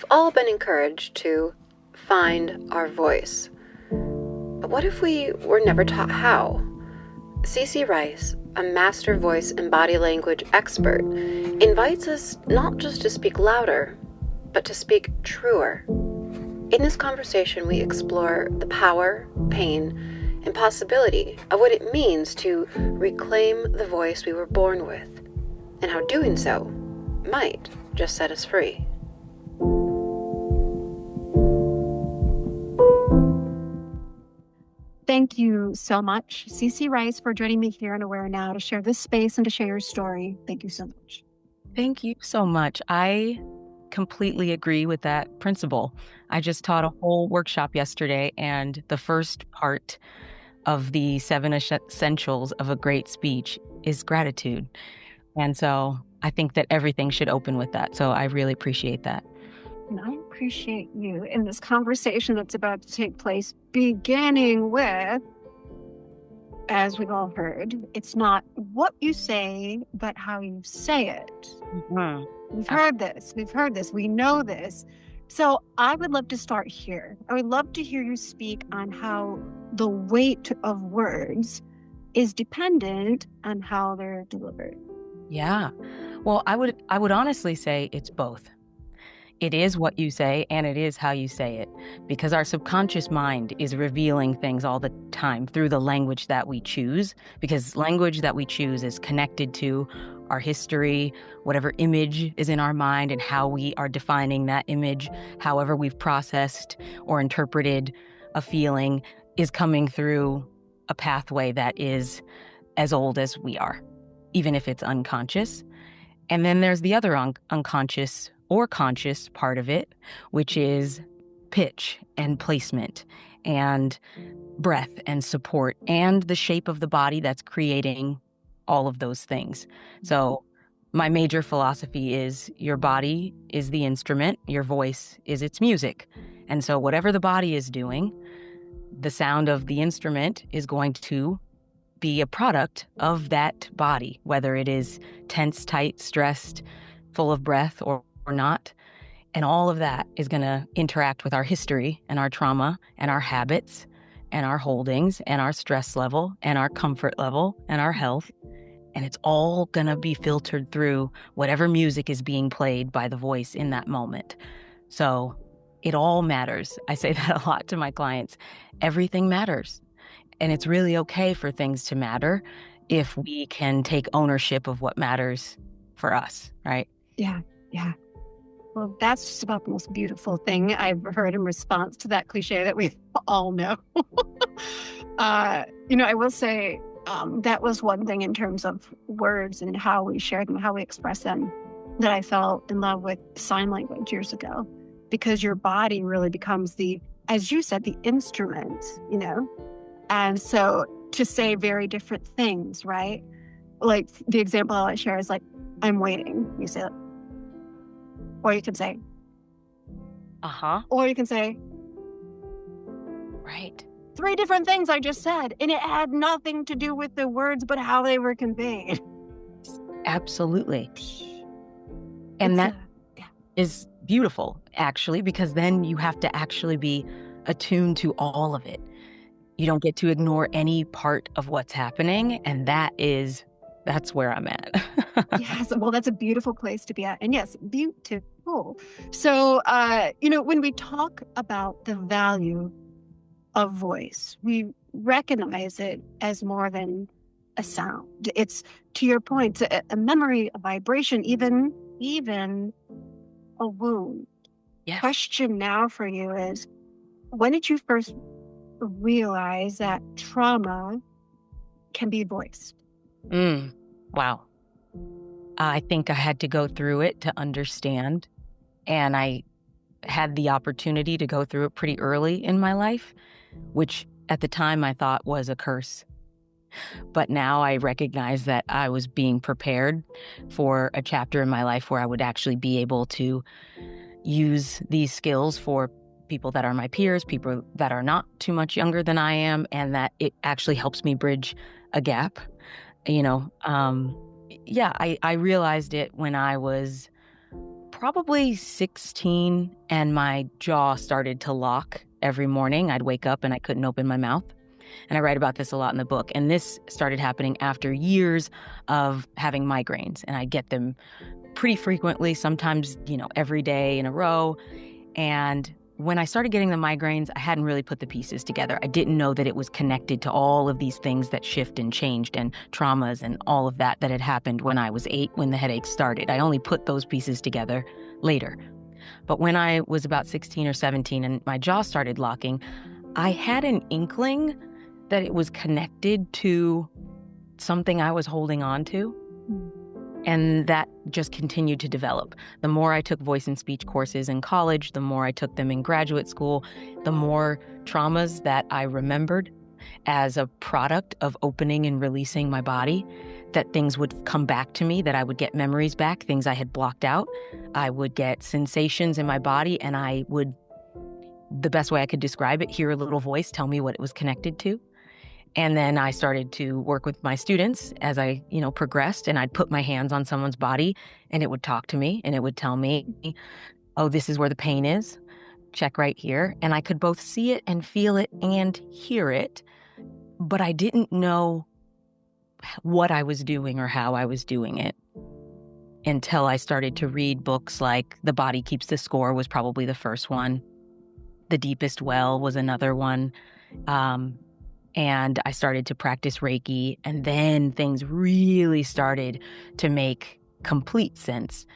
all been encouraged to find our voice. But what if we were never taught how? C.C. Rice, a master voice and body language expert, invites us not just to speak louder, but to speak truer. In this conversation, we explore the power, pain, and possibility of what it means to reclaim the voice we were born with, and how doing so might just set us free. Thank you so much, CC Rice, for joining me here on AwareNow to share this space and to share your story. Thank you so much. Thank you so much. I completely agree with that principle. I just taught a whole workshop yesterday, and the first part of the 7 essentials of a great speech is gratitude. And so I think that everything should open with that. So I really appreciate that. And I appreciate you in this conversation that's about to take place, beginning with, as we've all heard, it's not what you say, but how you say it. Mm-hmm. We've heard this, we know this. So I would love to start here. I would love to hear you speak on how the weight of words is dependent on how they're delivered. Yeah. Well, I would honestly say it's both. It is what you say, and it is how you say it, because our subconscious mind is revealing things all the time through the language that we choose, because language that we choose is connected to our history, whatever image is in our mind, and how we are defining that image, however we've processed or interpreted a feeling is coming through a pathway that is as old as we are, even if it's unconscious. And then there's the other unconscious or conscious part of it, which is pitch and placement and breath and support and the shape of the body that's creating all of those things. So my major philosophy is your body is the instrument, your voice is its music. And so whatever the body is doing, the sound of the instrument is going to be a product of that body, whether it is tense, tight, stressed, full of breath or not. And all of that is going to interact with our history and our trauma and our habits and our holdings and our stress level and our comfort level and our health. And it's all going to be filtered through whatever music is being played by the voice in that moment. So it all matters. I say that a lot to my clients. Everything matters. And it's really okay for things to matter if we can take ownership of what matters for us, right? Yeah. Well, that's just about the most beautiful thing I've heard in response to that cliche that we all know. I will say that was one thing in terms of words and how we share them, how we express them, that I fell in love with sign language years ago, because your body really becomes as you said, the instrument, And so to say very different things, right? Like the example I share is like, I'm waiting. You say that. Or you can say, or you can say, right. 3 different things I just said. And it had nothing to do with the words, but how they were conveyed. Absolutely. And that is beautiful, actually, because then you have to actually be attuned to all of it. You don't get to ignore any part of what's happening. And that's where I'm at. Yes. Well, that's a beautiful place to be at. And yes, beautiful. So, when we talk about the value of voice, we recognize it as more than a sound. It's, to your point, a memory, a vibration, even a wound. Yes. Question now for you is, when did you first realize that trauma can be voiced? Wow. I think I had to go through it to understand. And I had the opportunity to go through it pretty early in my life, which at the time I thought was a curse. But now I recognize that I was being prepared for a chapter in my life where I would actually be able to use these skills for people that are my peers, people that are not too much younger than I am, and that it actually helps me bridge a gap. I realized it when I was probably 16, and my jaw started to lock every morning. I'd wake up and I couldn't open my mouth. And I write about this a lot in the book. And this started happening after years of having migraines. And I get them pretty frequently, sometimes, every day in a row. And when I started getting the migraines, I hadn't really put the pieces together. I didn't know that it was connected to all of these things that shift and changed and traumas and all of that had happened when I was 8, when the headaches started. I only put those pieces together later. But when I was about 16 or 17 and my jaw started locking, I had an inkling that it was connected to something I was holding on to. And that just continued to develop. The more I took voice and speech courses in college, the more I took them in graduate school, the more traumas that I remembered as a product of opening and releasing my body, that things would come back to me, that I would get memories back, things I had blocked out. I would get sensations in my body, and I would, the best way I could describe it, hear a little voice tell me what it was connected to. And then I started to work with my students as I, progressed, and I'd put my hands on someone's body and it would talk to me and it would tell me, oh, this is where the pain is. Check right here. And I could both see it and feel it and hear it, but I didn't know what I was doing or how I was doing it until I started to read books like The Body Keeps the Score was probably the first one. The Deepest Well was another one. And I started to practice Reiki, and then things really started to make complete sense.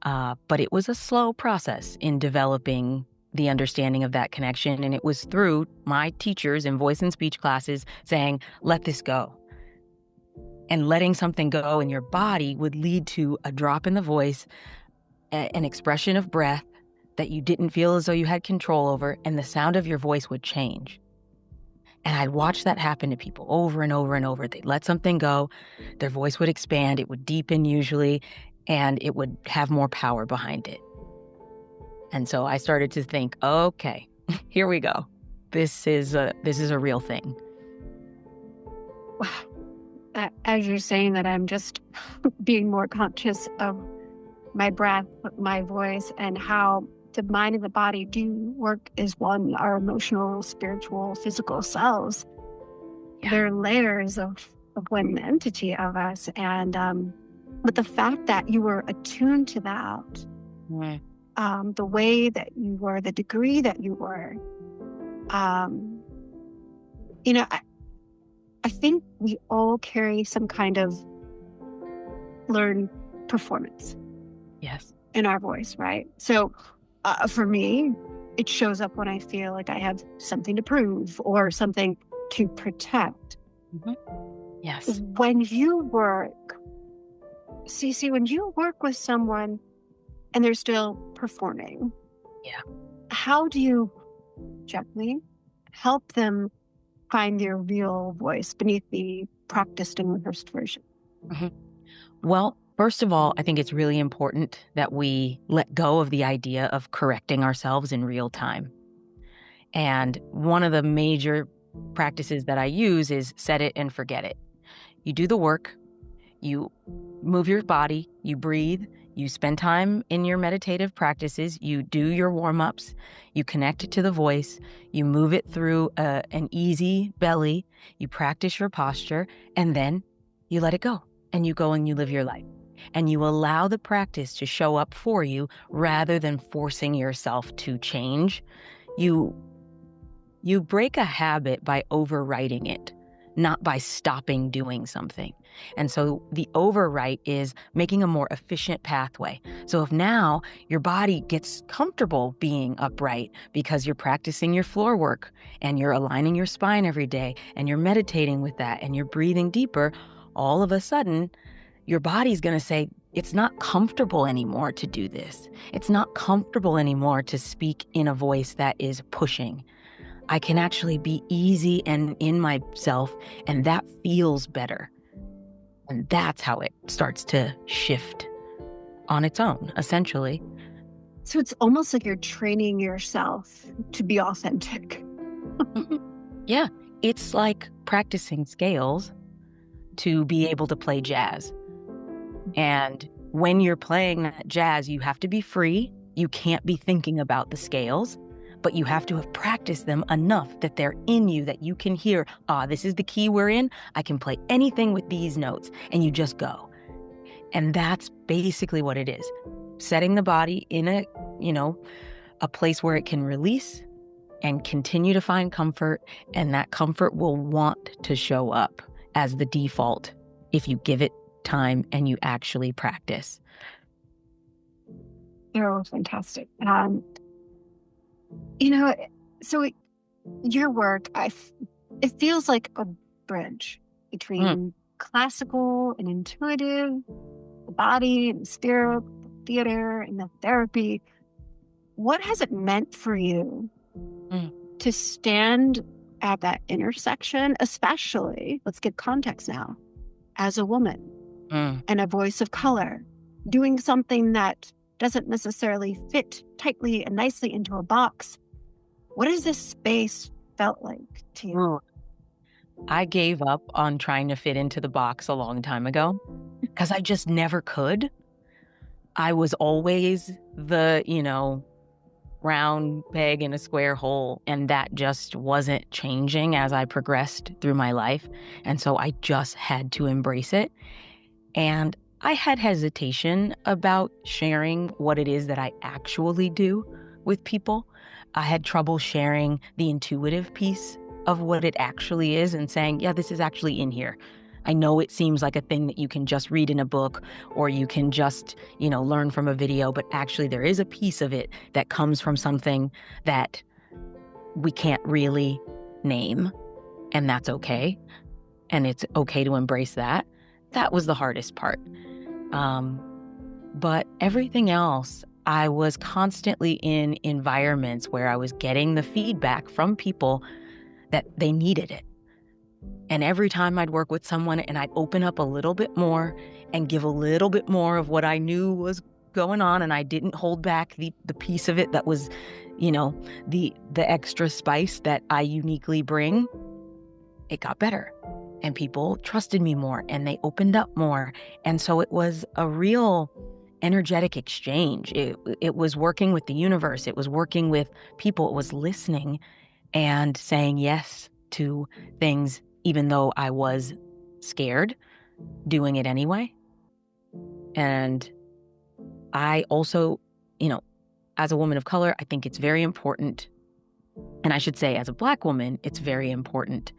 But it was a slow process in developing the understanding of that connection. And it was through my teachers in voice and speech classes saying, let this go. And letting something go in your body would lead to a drop in the voice, an expression of breath that you didn't feel as though you had control over, and the sound of your voice would change. And I'd watch that happen to people over and over and over. They'd let something go, their voice would expand, it would deepen usually, and it would have more power behind it. And so I started to think, okay, here we go. This is a real thing. Wow. As you're saying that, I'm just being more conscious of my breath, my voice, and how the mind and the body do work as one, our emotional, spiritual, physical selves. Yeah. They're layers of one entity of us. And but the fact that you were attuned to that, the way that you were, the degree that you were, I think we all carry some kind of learned performance. Yes. In our voice, right? So for me, it shows up when I feel like I have something to prove or something to protect. Mm-hmm. Yes. When you work, Cece, when you work with someone and they're still performing, how do you gently help them find their real voice beneath the practiced and rehearsed version? Mm-hmm. Well, first of all, I think it's really important that we let go of the idea of correcting ourselves in real time. And one of the major practices that I use is set it and forget it. You do the work, you move your body, you breathe, you spend time in your meditative practices, you do your warm-ups, you connect to the voice, you move it through an easy belly, you practice your posture, and then you let it go. And you go and you live your life. And you allow the practice to show up for you rather than forcing yourself to change. You break a habit by overwriting it, not by stopping doing something. And so the overwrite is making a more efficient pathway. So if now your body gets comfortable being upright because you're practicing your floor work and you're aligning your spine every day and you're meditating with that and you're breathing deeper, all of a sudden, your body's going to say, it's not comfortable anymore to do this. It's not comfortable anymore to speak in a voice that is pushing. I can actually be easy and in myself, and that feels better. And that's how it starts to shift on its own, essentially. So it's almost like you're training yourself to be authentic. Yeah, it's like practicing scales to be able to play jazz. And when you're playing that jazz, you have to be free. You can't be thinking about the scales, but you have to have practiced them enough that they're in you, that you can hear, this is the key we're in. I can play anything with these notes, and you just go. And that's basically what it is. Setting the body in a place where it can release and continue to find comfort, and that comfort will want to show up as the default if you give it time and you actually practice. Oh, fantastic. So your work, it feels like a bridge between classical and intuitive, the body and the spirit, the theater and the therapy. What has it meant for you to stand at that intersection, especially, let's give context now, as a woman and a voice of color, doing something that doesn't necessarily fit tightly and nicely into a box? What has this space felt like to you? I gave up on trying to fit into the box a long time ago because I just never could. I was always the, round peg in a square hole, and that just wasn't changing as I progressed through my life. And so I just had to embrace it. And I had hesitation about sharing what it is that I actually do with people. I had trouble sharing the intuitive piece of what it actually is and saying, yeah, this is actually in here. I know it seems like a thing that you can just read in a book or you can just, learn from a video, but actually there is a piece of it that comes from something that we can't really name, and that's okay. And it's okay to embrace that. That was the hardest part. But everything else, I was constantly in environments where I was getting the feedback from people that they needed it. And every time I'd work with someone and I'd open up a little bit more and give a little bit more of what I knew was going on, and I didn't hold back the piece of it that was, the extra spice that I uniquely bring, it got better. And people trusted me more and they opened up more. And so it was a real energetic exchange. It was working with the universe. It was working with people. It was listening and saying yes to things, even though I was scared, doing it anyway. And I also, as a woman of color, I think it's very important, and I should say as a Black woman, it's very important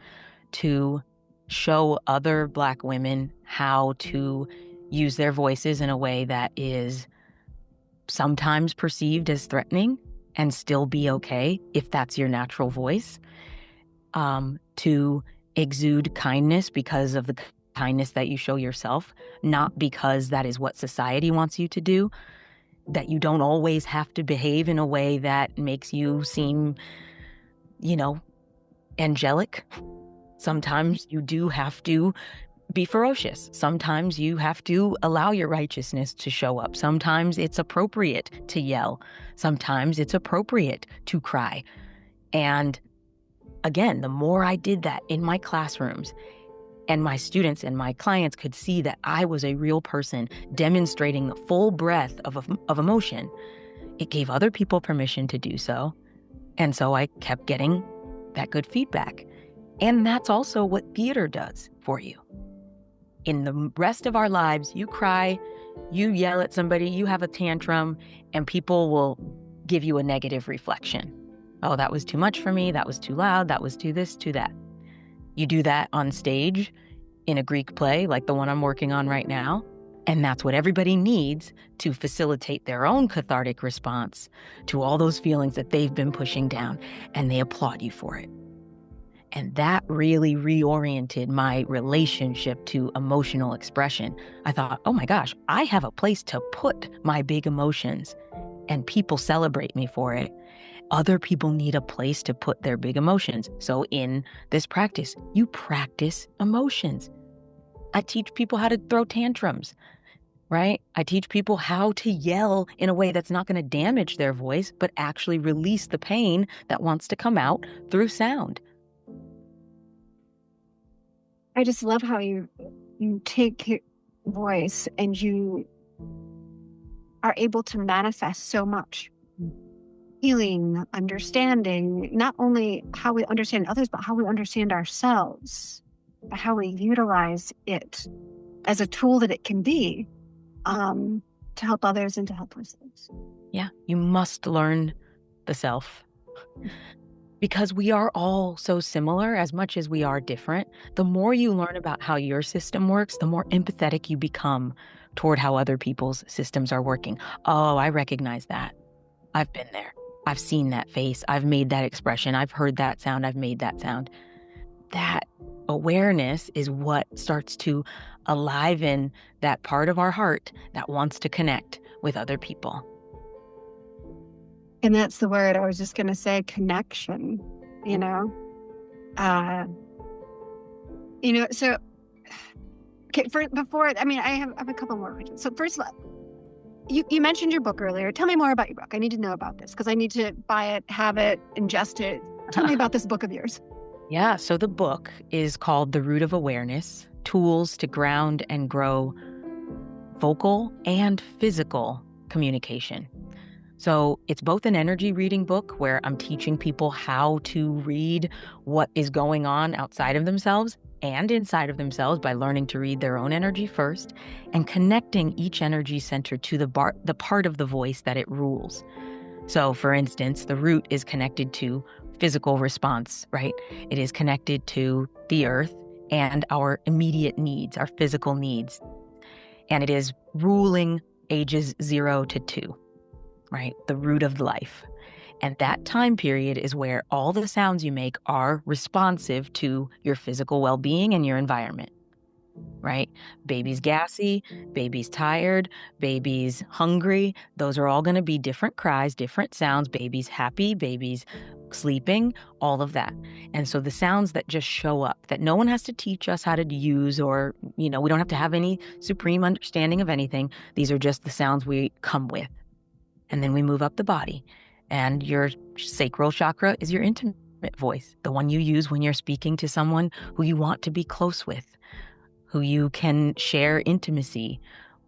to show other Black women how to use their voices in a way that is sometimes perceived as threatening and still be okay if that's your natural voice, to exude kindness because of the kindness that you show yourself, not because that is what society wants you to do, that you don't always have to behave in a way that makes you seem, angelic. Sometimes you do have to be ferocious. Sometimes you have to allow your righteousness to show up. Sometimes it's appropriate to yell. Sometimes it's appropriate to cry. And again, the more I did that in my classrooms, and my students and my clients could see that I was a real person demonstrating the full breadth of emotion, it gave other people permission to do so. And so I kept getting that good feedback. And that's also what theater does for you. In the rest of our lives, you cry, you yell at somebody, you have a tantrum, and people will give you a negative reflection. Oh, that was too much for me. That was too loud. That was too this, too that. You do that on stage in a Greek play like the one I'm working on right now, and that's what everybody needs to facilitate their own cathartic response to all those feelings that they've been pushing down, and they applaud you for it. And that really reoriented my relationship to emotional expression. I thought, oh my gosh, I have a place to put my big emotions, and people celebrate me for it. Other people need a place to put their big emotions. So in this practice, you practice emotions. I teach people how to throw tantrums, right? I teach people how to yell in a way that's not going to damage their voice, but actually release the pain that wants to come out through sound. I just love how you take voice and you are able to manifest so much healing, understanding, not only how we understand others, but how we understand ourselves, how we utilize it as a tool that it can be to help others and to help ourselves. Yeah, you must learn the self. Because we are all so similar as much as we are different. The more you learn about how your system works, the more empathetic you become toward how other people's systems are working. Oh, I recognize that. I've been there. I've seen that face. I've made that expression. I've heard that sound. I've made that sound. That awareness is what starts to aliven that part of our heart that wants to connect with other people. And that's the word I was just going to say, connection, so, okay, I have a couple more questions. So first of all, you mentioned your book earlier. Tell me more about your book. I need to know about this because I need to buy it, have it, ingest it. Tell me about this book of yours. Yeah, so the book is called The Root of Awareness, Tools to Ground and Grow Vocal and Physical Communication. So it's both an energy reading book where I'm teaching people how to read what is going on outside of themselves and inside of themselves by learning to read their own energy first and connecting each energy center to the part of the voice that it rules. So for instance, the root is connected to physical response, right? It is connected to the earth and our immediate needs, our physical needs. And it is ruling ages 0 to 2. Right? The root of life. And that time period is where all the sounds you make are responsive to your physical well-being and your environment, right? Baby's gassy, baby's tired, baby's hungry. Those are all going to be different cries, different sounds. Baby's happy, baby's sleeping, all of that. And so the sounds that just show up, that no one has to teach us how to use or, we don't have to have any supreme understanding of anything. These are just the sounds we come with. And then we move up the body. And your sacral chakra is your intimate voice, the one you use when you're speaking to someone who you want to be close with, who you can share intimacy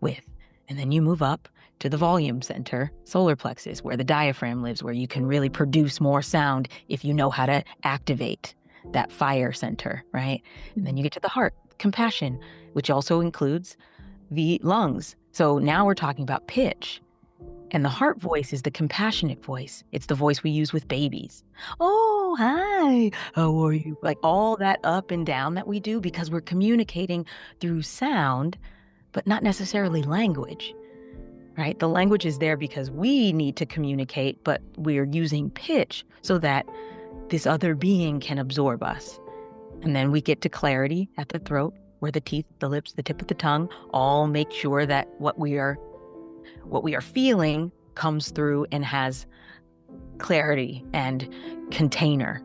with. And then you move up to the volume center, solar plexus, where the diaphragm lives, where you can really produce more sound if you know how to activate that fire center, right? And then you get to the heart, compassion, which also includes the lungs. So now we're talking about pitch. And the heart voice is the compassionate voice. It's the voice we use with babies. Oh, hi, how are you? Like all that up and down that we do because we're communicating through sound, but not necessarily language, right? The language is there because we need to communicate, but we're using pitch so that this other being can absorb us. And then we get to clarity at the throat, where the teeth, the lips, the tip of the tongue all make sure that what we are feeling comes through and has clarity and container.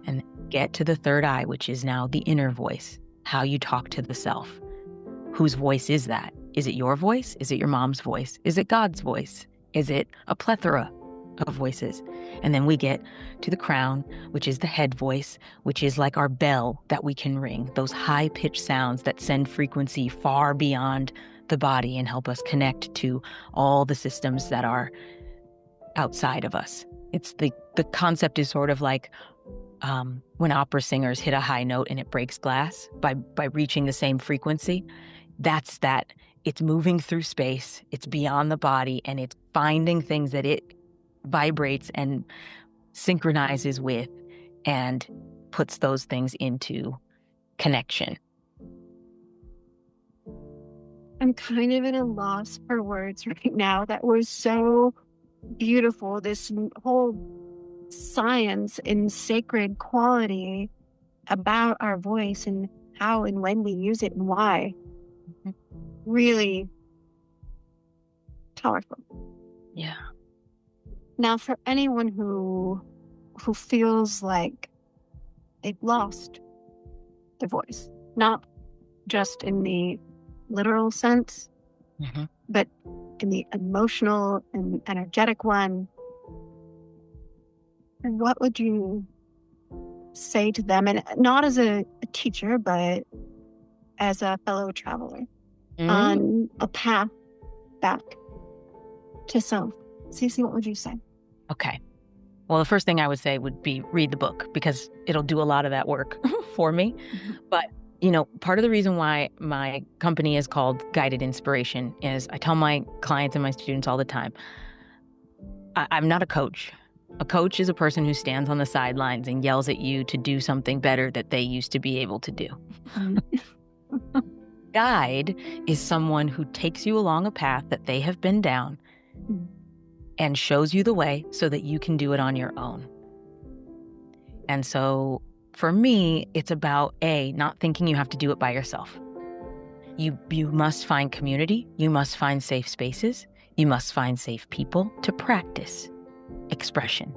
And get to the third eye, which is now the inner voice, how you talk to the self. Whose voice is that? Is it your voice? Is it your mom's voice? Is it God's voice? Is it a plethora of voices? And then we get to the crown, which is the head voice, which is like our bell that we can ring, those high-pitched sounds that send frequency far beyond the body and help us connect to all the systems that are outside of us. It's the concept is sort of like when opera singers hit a high note and it breaks glass by reaching the same frequency. That's that. It's moving through space. It's beyond the body, and it's finding things that it vibrates and synchronizes with and puts those things into connection. I'm kind of at a loss for words right now. That was so beautiful. This whole science and sacred quality about our voice and how and when we use it and why. Mm-hmm. Really powerful. Yeah. Now, for anyone who feels like they've lost their voice, not just in the literal sense, mm-hmm. but in the emotional and energetic one, what would you say to them? And not as a teacher, but as a fellow traveler on a path back. to self. Cece, what would you say? Okay. Well, the first thing I would say would be read the book, because it'll do a lot of that work for me. Mm-hmm. But, part of the reason why my company is called Guided Inspiration is I tell my clients and my students all the time, I'm not a coach. A coach is a person who stands on the sidelines and yells at you to do something better that they used to be able to do. Guide is someone who takes you along a path that they have been down and shows you the way so that you can do it on your own. And so for me, it's about not thinking you have to do it by yourself. You must find community. You must find safe spaces. You must find safe people to practice expression.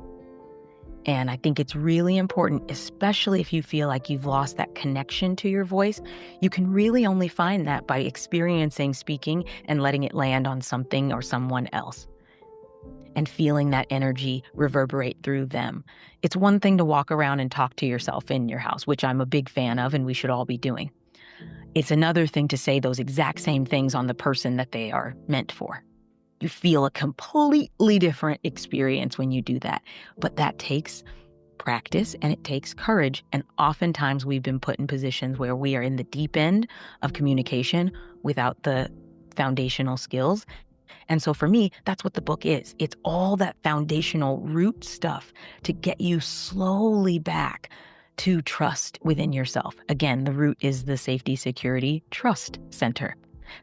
And I think it's really important, especially if you feel like you've lost that connection to your voice. You can really only find that by experiencing speaking and letting it land on something or someone else and feeling that energy reverberate through them. It's one thing to walk around and talk to yourself in your house, which I'm a big fan of and we should all be doing. It's another thing to say those exact same things on the person that they are meant for. You feel a completely different experience when you do that. But that takes practice and it takes courage. And oftentimes we've been put in positions where we are in the deep end of communication without the foundational skills. And so for me, that's what the book is. It's all that foundational root stuff to get you slowly back to trust within yourself. Again, the root is the safety, security, trust center.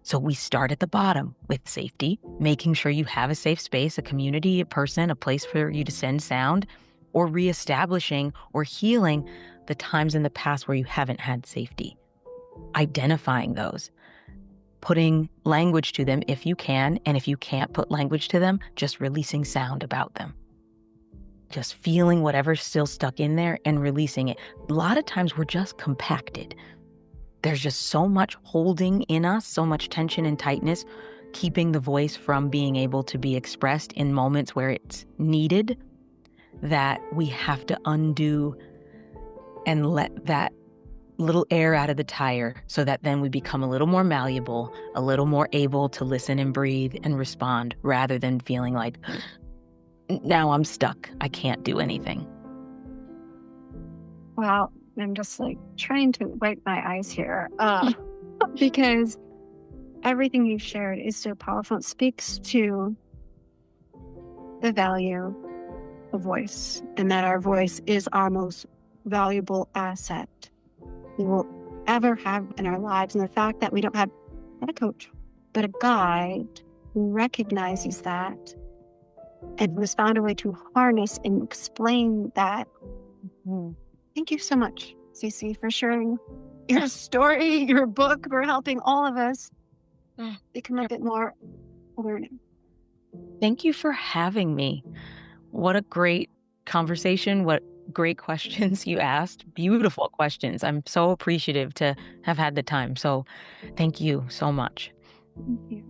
So we start at the bottom with safety, making sure you have a safe space, a community, a person, a place for you to send sound, or reestablishing or healing the times in the past where you haven't had safety. Identifying those, putting language to them if you can, and if you can't put language to them, just releasing sound about them. Just feeling whatever's still stuck in there and releasing it. A lot of times we're just compacted. There's just so much holding in us, so much tension and tightness, keeping the voice from being able to be expressed in moments where it's needed, that we have to undo and let that little air out of the tire so that then we become a little more malleable, a little more able to listen and breathe and respond, rather than feeling like, now I'm stuck, I can't do anything. Wow. I'm just trying to wipe my eyes here because everything you've shared is so powerful. It speaks to the value of voice and that our voice is our most valuable asset we will ever have in our lives. And the fact that we don't have not a coach, but a guide who recognizes that and who has found a way to harness and explain that. Mm-hmm. Thank you so much, Cece, for sharing your story, your book, for helping all of us become a bit more aware. Thank you for having me. What a great conversation. What great questions you asked. Beautiful questions. I'm so appreciative to have had the time. So thank you so much. Thank you.